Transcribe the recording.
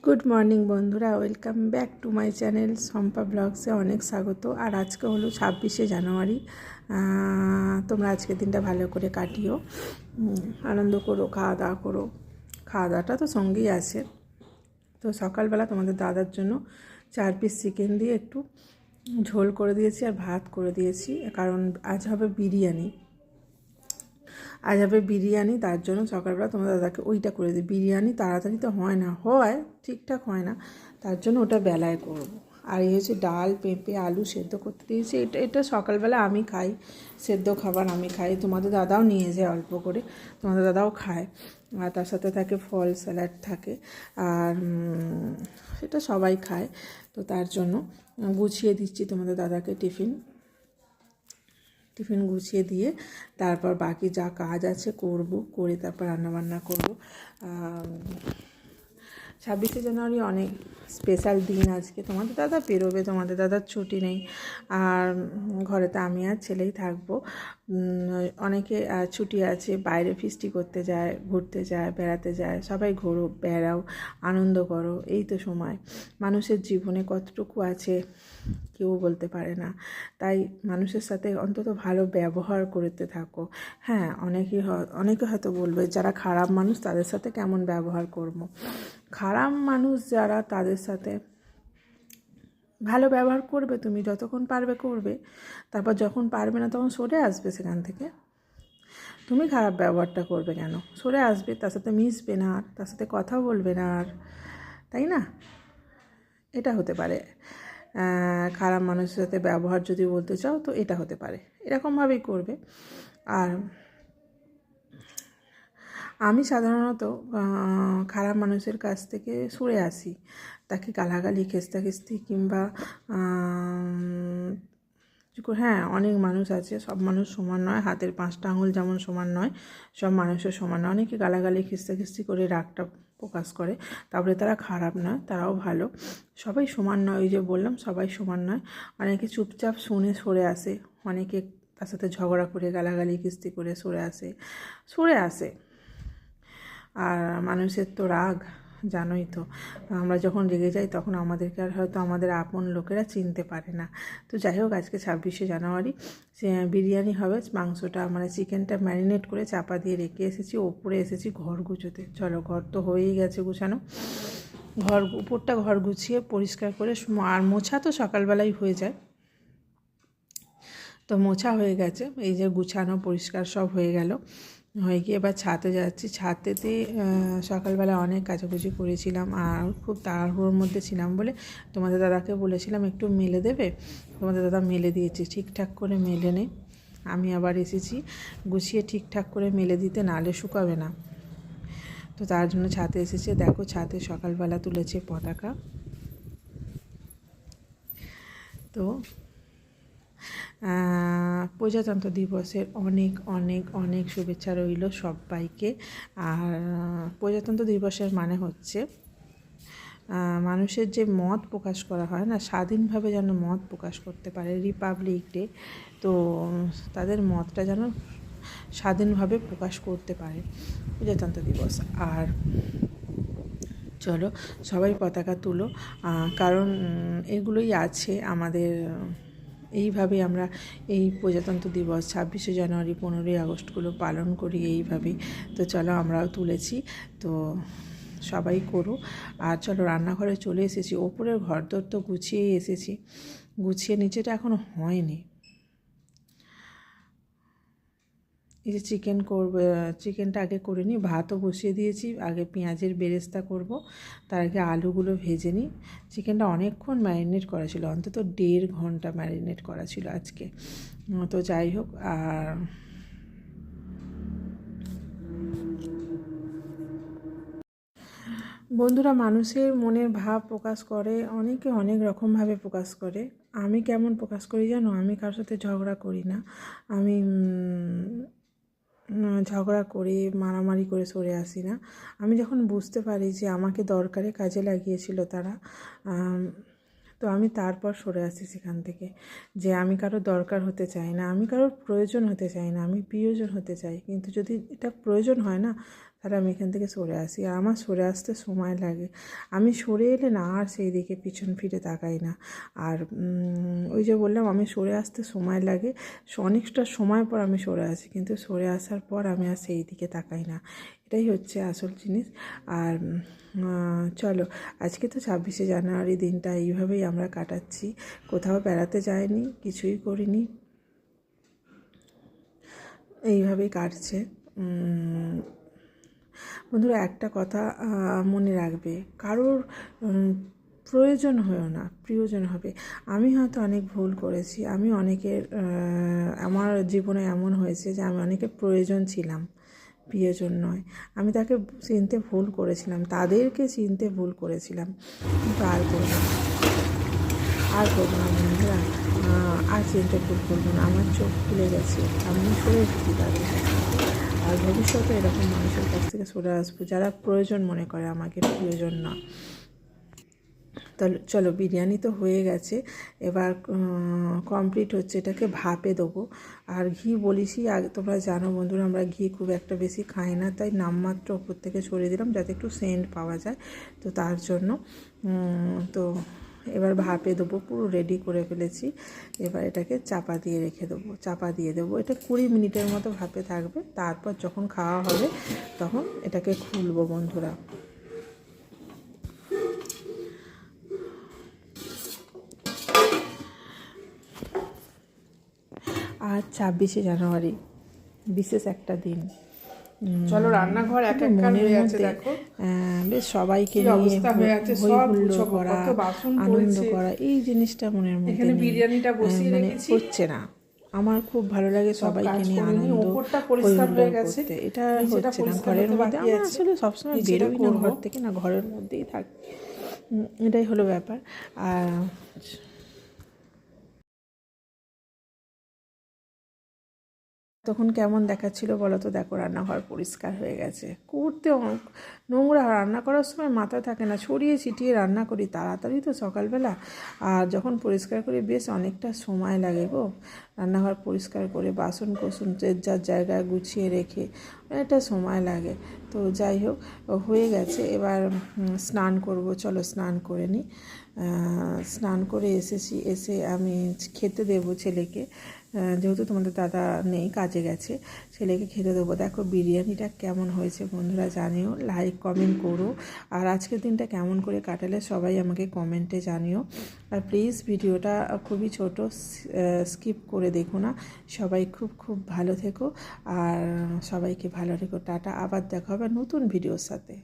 Good morning বন্ধুরা, welcome back to my channel Shampa ব্লগসে অনেক স্বাগত। আর আজকে হলো 26শে জানুয়ারি। তোমরা আজকের দিনটা ভালো করে কাটিও, আনন্দ করো, খাওয়া দাওয়া করো। খাওয়া দাওয়াটা তো সঙ্গেই আছে। তো সকালবেলা তোমাদের দাদার জন্য 4 পিস চিকেন দিয়ে একটু ঝোল করে দিয়েছি আর ভাত করে দিয়েছি, কারণ আজ হবে বিরিয়ানি। তার জন্য সকালবেলা তোমার দাদাকে ওইটা করে দিই। বিরিয়ানি তাড়াতাড়ি তো হয় না, হয় ঠিকঠাক হয় না, তার জন্য ওটা বেলায় করব। আর এই হচ্ছে ডাল, পেঁপে, আলু সেদ্ধ করতে দিয়েছি। এটা সকালবেলা আমি খাই, সেদ্ধ খাবার আমি খাই। তোমাদের দাদাও নিয়ে যায় অল্প করে, তোমাদের দাদাও খায়। আর তার সাথে থাকে ফল, স্যালাড থাকে, আর সেটা সবাই খায়। তো তার জন্য গুছিয়ে দিচ্ছি তোমাদের দাদাকে টিফিন গুছিয়ে দিয়ে তারপর বাকি যা কাজ আছে করে তারপর রান্নাবান্না করব। 26শে জানুয়ারি অনেক স্পেশাল দিন আজকে। তোমাদের দাদা বেরোবে, তোমাদের দাদার ছুটি নেই, আর ঘরেতে আমি আর ছেলেই থাকবো। অনেকে ছুটি আছে, বাইরে ফিস্টি করতে যায়, ঘুরতে যায়, বেড়াতে যায়। সবাই ঘোরো, বেড়াও, আনন্দ করো। এই তো সময়। মানুষের জীবনে কতটুকু আছে কেউ বলতে পারে না, তাই মানুষের সাথে অন্তত ভালো ব্যবহার করতে থাকো। হ্যাঁ, অনেকে হয়তো বলবে যারা খারাপ মানুষ তাদের সাথে কেমন ব্যবহার করব। খারাপ মানুষ যারা, তাদের সাথে ভালো ব্যবহার করবে, তুমি যতক্ষণ পারবে করবে, তারপর যখন পারবে না তখন সরে আসবে সেখান থেকে। তুমি খারাপ ব্যবহারটা করবে কেন? সরে আসবে, তার সাথে মিশবে না, আর তার সাথে কথা বলবে না, আর তাই না? এটা হতে পারে খারাপ মানুষের সাথে ব্যবহার যদি বলতে চাও, তো এটা হতে পারে, এরকমভাবেই করবে। আর আমি সাধারণত খারাপ মানুষের কাছ থেকে সরে আসি। তাকে গালাগালি, খেস্তাখিস্তি কিংবা হ্যাঁ, অনেক মানুষ আছে, সব মানুষ সমান নয়, হাতের 5টা আঙুল যেমন সমান নয়, সব মানুষের সমান নয়। অনেকে গালাগালি, খেস্তাখিস্তি করে রাগটা প্রকাশ করে, তারপরে তারা খারাপ নয়, তারাও ভালো। সবাই সমান নয়, ওই যে বললাম সবাই সমান নয়। অনেকে চুপচাপ শুনে সরে আসে, অনেকে তার সাথে ঝগড়া করে, গালাগালি কিস্তি করে সরে আসে। আর মানুষের তো রাগ, জানোই তো, আমরা যখন রেগে যাই তখন আমাদেরকে আর হয়তো আমাদের আপন লোকেরা চিনতে পারে না। তো যাই হোক, আজকে 26শে জানুয়ারি বিরিয়ানি হবে। মাংসটা মানে চিকেনটা ম্যারিনেট করে চাপা দিয়ে রেখে এসেছি। ওপরে এসেছি ঘর গুছোতে। চলো, ঘর তো হয়েই গেছে গুছানো। উপরটা ঘর গুছিয়ে পরিষ্কার করে, আর মোছা তো সকালবেলাই হয়ে যায়, তো মোছা হয়ে গেছে। এই যে গুছানো পরিষ্কার সব হয়ে গেল, হয়ে গিয়ে এবার ছাদে যাচ্ছি। ছাদেতে সকালবেলা অনেক কাচাকুচি করেছিলাম, আর খুব তাড়াহুড়োর মধ্যে ছিলাম বলে তোমাদের দাদাকে বলেছিলাম একটু মেলে দেবে। তোমাদের দাদা মেলে দিয়েছে, ঠিকঠাক করে মেলে নে। আমি আবার এসেছি গুছিয়ে ঠিকঠাক করে মেলে দিতে, নালে শুকাবে না। তো তার জন্য ছাদে এসেছে। দেখো, ছাদে সকালবেলা তুলেছে পতাকা। তো প্রজাতন্ত্র দিবসের অনেক অনেক অনেক শুভেচ্ছা রইল সবাইকে। আর প্রজাতন্ত্র দিবসের মানে হচ্ছে মানুষের যে মত প্রকাশ করা হয় না, স্বাধীনভাবে যেন মত প্রকাশ করতে পারে, রিপাবলিক ডে। তো তাদের মতটা যেন স্বাধীনভাবে প্রকাশ করতে পারে, প্রজাতন্ত্র দিবস। আর চলো সবাই পতাকা তুলো, কারণ এগুলোই আছে আমাদের। এইভাবে আমরা এই প্রজাতন্ত্র দিবস, 26শে জানুয়ারি, 15ই আগস্টগুলো পালন করি এইভাবেই। তো চলো, আমরাও তুলেছি, তো সবাই করো। আর চলো, রান্নাঘরে চলে এসেছি। ওপরের ঘরদোর তো গুছিয়েই এসেছি, গুছিয়ে নিচেটা এখনও হয়নি। এই যে চিকেন করবো, চিকেনটা আগে করে নিই। ভাতও বসিয়ে দিয়েছি, আগে পেঁয়াজের বেরেস্তা করব, তার আগে আলুগুলো ভেজে নিই। চিকেনটা অনেকক্ষণ ম্যারিনেট করা ছিল, অন্তত 1.5 ঘন্টা ম্যারিনেট করা ছিল আজকে। তো যাই হোক, আর বন্ধুরা, মানুষের মনের ভাব প্রকাশ করে অনেকে অনেক রকমভাবে প্রকাশ করে। আমি কেমন প্রকাশ করি জানো? আমি কারোর সাথে ঝগড়া করি না। আমি ঝগড়া করে, মারামারি করে সরে আসি না। আমি যখন বুঝতে পারি যে আমাকে দরকারে কাজে লাগিয়েছিল তারা, তো আমি তারপর সরে আসি সেখান থেকে। যে আমি কারো দরকার হতে চাই না, আমি কারোর প্রয়োজন হতে চাই না, আমি প্রিয়জন হতে চাই। কিন্তু যদি এটা প্রয়োজন হয় না, তাহলে আমি এখান থেকে সরে আসি। আর আমার সরে আসতে সময় লাগে, আমি সরে এলে না আর সেই দিকে পিছন ফিরে তাকাই না। আর ওই যে বললাম আমি সরে আসতে সময় লাগে, অনেকটা সময় পর আমি সরে আসি, কিন্তু সরে আসার পর আমি আর সেই দিকে তাকাই না। এটাই হচ্ছে আসল জিনিস। আর চলো, আজকে তো 26শে জানুয়ারি, দিনটা এইভাবেই আমরা কাটাচ্ছি। কোথাও বেড়াতে যাইনি, কিছুই করিনি, এইভাবেই কাটছে। বন্ধুরা, একটা কথা মনে রাখবে, কারোর প্রয়োজন হয়েও না, প্রিয়জন হবে। আমি হয়তো অনেক ভুল করেছি, আমি অনেকের আমার জীবনে এমন হয়েছে যে আমি অনেকের প্রয়োজন ছিলাম, প্রিয়জন নয়। আমি তাকে চিনতে ভুল করেছিলাম, তাদেরকে চিনতে ভুল করেছিলাম, কিন্তু আর করবো না, আর করবো না বন্ধুরা, আর চিনতে ভুল করবো না। আমার চোখ খুলে গেছে, আমি সরে এসেছি তাদের কাছ থেকে। আর ভবিষ্যতে এরকম মানুষের কাছ থেকে সরে আসবো যারা প্রয়োজন মনে করে, আমাকে প্রিয়জন না। তাহলে চলো, বিরিয়ানি তো হয়ে গেছে, এবার কমপ্লিট হচ্ছে, এটাকে ভাপে দেবো। আর ঘি বলিসই, আগে তোমরা জানো বন্ধুরা, আমরা ঘি খুব একটা বেশি খাই না, তাই নামমাত্র ওপর থেকে ছড়িয়ে দিলাম যাতে একটু সেন্ট পাওয়া যায়, তো তার জন্য। তো এবার ভাপে দেবো, পুরো রেডি করে ফেলেছি। এবার এটাকে চাপা দিয়ে রেখে দেবো, চাপা দিয়ে দেবো, এটা 20 মিনিটের মতো ভাপে থাকবে। তারপর যখন খাওয়া হবে তখন এটাকে খুলবো বন্ধুরা। আর 26শে জানুয়ারি বিশেষ একটা দিন। চলো রান্নাঘর এক এক মনের হয়ে আছে, মধ্যে দেখো বেশ সবাইকে কি নিয়ে অবস্থা হয়ে আছে, হই সব হুল্লোড় গুছাবো, করা, কত বাসন আনন্দ পড়েছে। করা, এই জিনিসটা মনের মধ্যে এখানে নেই। বিরিয়ানিটা বসিয়ে মানে রেখেছি, হচ্ছে না। আমার খুব ভালো লাগে সবাইকে নিয়ে আনন্দ ওপরটা হই পরিষ্কার হয়ে হুল্লোড় গেছে, করতে, এটা নিচেটা হচ্ছে না পরিষ্কার ঘরের হতে মধ্যে। বাকি আমরা আছে, আসলে সবসময় নিচেটা বেরোই না করবো। ঘর থেকে, না ঘরের মধ্যেই থাকি, এটাই হলো ব্যাপার। আর তখন কেমন দেখাচ্ছিল বলো তো? দেখো, রান্নাঘর পরিষ্কার হয়ে গেছে, করতে নোংরা, রান্না করার সময় মাথা থাকে না, ছড়িয়ে ছিটিয়ে রান্না করি তাড়াতাড়ি তো সকালবেলা, আর যখন পরিষ্কার করি বেশ অনেকটা সময় লাগে গো। রান্নাঘর পরিষ্কার করে বাসন কোসন যার জায়গায় গুছিয়ে রেখে অনেকটা সময় লাগে। তো যাই হোক, হয়ে গেছে। এবার স্নান করব, চলো স্নান করে নিই। স্নান করে এসেছি, এসে আমি খেতে দেবো ছেলেকে, যেহেতু তোমাদের দাদা নেই, কাজে গেছে, ছেলেকে খেতে দেবো। দেখো বিরিয়ানিটা কেমন হয়েছে বন্ধুরা জানিও, লাইক কমেন্ট করো। আর আজকের দিনটা কেমন করে কাটালে সবাই আমাকে কমেন্টে জানিও। আর প্লিজ ভিডিওটা খুবই ছোট, স্কিপ করে দেখো না। সবাই খুব খুব ভালো থেকো, আর সবাইকে ভালো রেখো। টাটা, আবার দেখা হবে নতুন ভিডিওর সাথে।